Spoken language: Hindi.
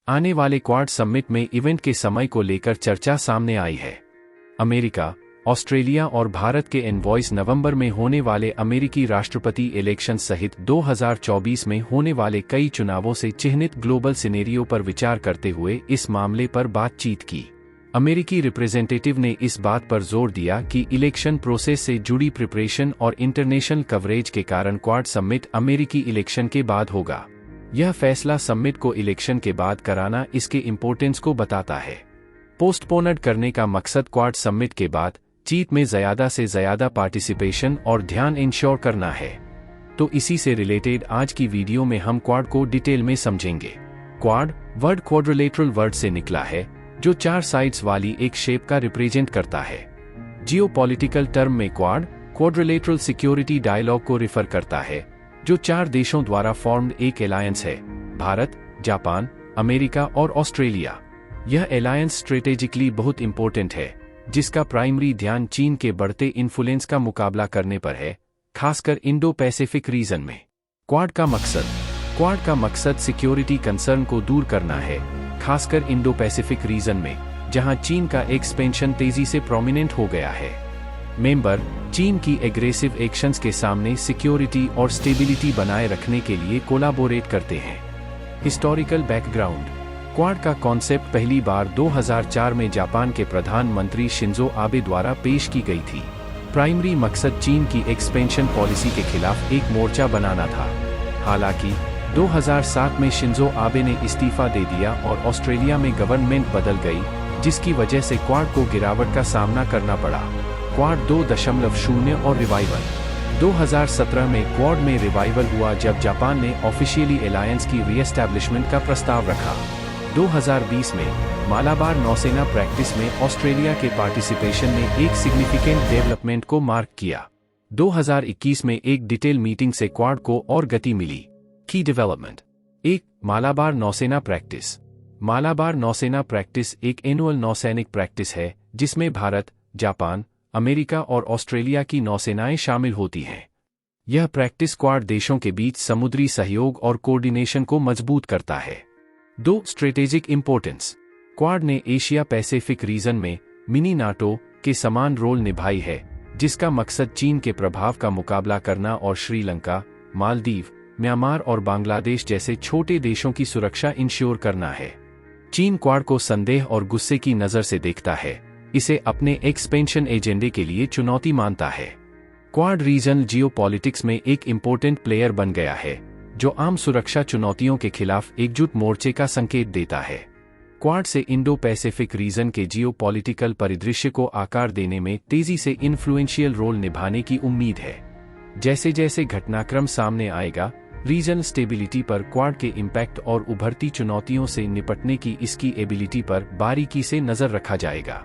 आने वाले क्वाड समिट में इवेंट के समय को लेकर चर्चा सामने आई है। अमेरिका, ऑस्ट्रेलिया और भारत के एनवॉयज नवंबर में होने वाले अमेरिकी राष्ट्रपति इलेक्शन सहित 2024 में होने वाले कई चुनावों से चिह्नित ग्लोबल सिनेरियो पर विचार करते हुए इस मामले पर बातचीत की। अमेरिकी रिप्रेजेंटेटिव ने इस बात पर जोर दिया कि इलेक्शन प्रोसेस से जुड़ी प्रिपरेशन और इंटरनेशनल कवरेज के कारण क्वाड समिट अमेरिकी इलेक्शन के बाद होगा। यह फैसला समिट को इलेक्शन के बाद कराना इसके इम्पोर्टेंस को बताता है। पोस्टपोनड करने का मकसद क्वाड समिट के बाद चीत में ज़्यादा से ज़्यादा पार्टिसिपेशन और ध्यान इंश्योर करना है। तो इसी से रिलेटेड आज की वीडियो में हम क्वाड को डिटेल में समझेंगे। क्वाड वर्ड क्वाड्रिलेटरल वर्ड से निकला है, जो 4 साइड्स वाली एक शेप का रिप्रेजेंट करता है। जियोपॉलिटिकल टर्म में क्वाड क्वाड्रिलेटरल सिक्योरिटी डायलॉग को रिफर करता है, जो 4 देशों द्वारा फॉर्म्ड एक एलायंस है: भारत, जापान, अमेरिका और ऑस्ट्रेलिया। यह एलायंस स्ट्रेटेजिकली बहुत इंपॉर्टेंट है, जिसका प्राइमरी ध्यान चीन के बढ़ते इन्फ्लुएंस का मुकाबला करने पर है, खासकर इंडो पैसिफिक रीजन में। क्वाड का मकसद सिक्योरिटी कंसर्न को दूर करना है, खासकर इंडो पैसिफिक रीजन में, जहां चीन का एक्सपेंशन तेजी से प्रोमिनेंट हो गया है। मेंबर चीन की एग्रेसिव एक्शंस के सामने सिक्योरिटी और स्टेबिलिटी बनाए रखने के लिए कोलैबोरेट करते हैं। हिस्टोरिकल बैकग्राउंड: क्वाड का कॉन्सेप्ट पहली बार 2004 में जापान के प्रधानमंत्री शिंजो आबे द्वारा पेश की गई थी। प्राइमरी मकसद चीन की एक्सपेंशन पॉलिसी के खिलाफ एक मोर्चा बनाना था। हालांकि 2007 में शिंजो आबे ने इस्तीफा दे दिया और ऑस्ट्रेलिया में गवर्नमेंट बदल गई, जिसकी वजह से क्वाड को गिरावट का सामना करना पड़ा। क्वाड 2.0 और रिवाइवल: 2017 में क्वाड में रिवाइवल हुआ जब जापान ने ऑफिशियली अलायंस की रीएस्टैब्लिशमेंट का प्रस्ताव रखा। 2020 में मालाबार नौसेना प्रैक्टिस में ऑस्ट्रेलिया के पार्टिसिपेशन ने एक सिग्निफिकेंट डेवलपमेंट को मार्क किया। 2021 में एक डिटेल मीटिंग से क्वाड को और गति मिली। की डेवलपमेंट: 1. मालाबार नौसेना प्रैक्टिस। मालाबार नौसेना प्रैक्टिस एक एनुअल नौसैनिक प्रैक्टिस है, जिसमें भारत, जापान, अमेरिका और ऑस्ट्रेलिया की नौसेनाएं शामिल होती हैं। यह प्रैक्टिस क्वाड देशों के बीच समुद्री सहयोग और कोऑर्डिनेशन को मजबूत करता है। 2. स्ट्रेटेजिक इंपॉर्टेंस: क्वाड ने एशिया पैसिफिक रीजन में मिनी नाटो के समान रोल निभाई है, जिसका मकसद चीन के प्रभाव का मुकाबला करना और श्रीलंका, मालदीव, म्यांमार और बांग्लादेश जैसे छोटे देशों की सुरक्षा इंश्योर करना है। चीन क्वाड को संदेह और गुस्से की नज़र से देखता है, इसे अपने एक्सपेंशन एजेंडे के लिए चुनौती मानता है। क्वाड रीजन जियोपॉलिटिक्स में एक इम्पोर्टेंट प्लेयर बन गया है, जो आम सुरक्षा चुनौतियों के खिलाफ एकजुट मोर्चे का संकेत देता है। क्वाड से इंडो पैसिफिक रीजन के जियोपॉलिटिकल परिदृश्य को आकार देने में तेजी से इन्फ्लुएंशियल रोल निभाने की उम्मीद है। जैसे जैसे घटनाक्रम सामने आएगा, रीजनल स्टेबिलिटी पर क्वाड के इम्पैक्ट और उभरती चुनौतियों से निपटने की इसकी एबिलिटी पर बारीकी से नजर रखा जाएगा।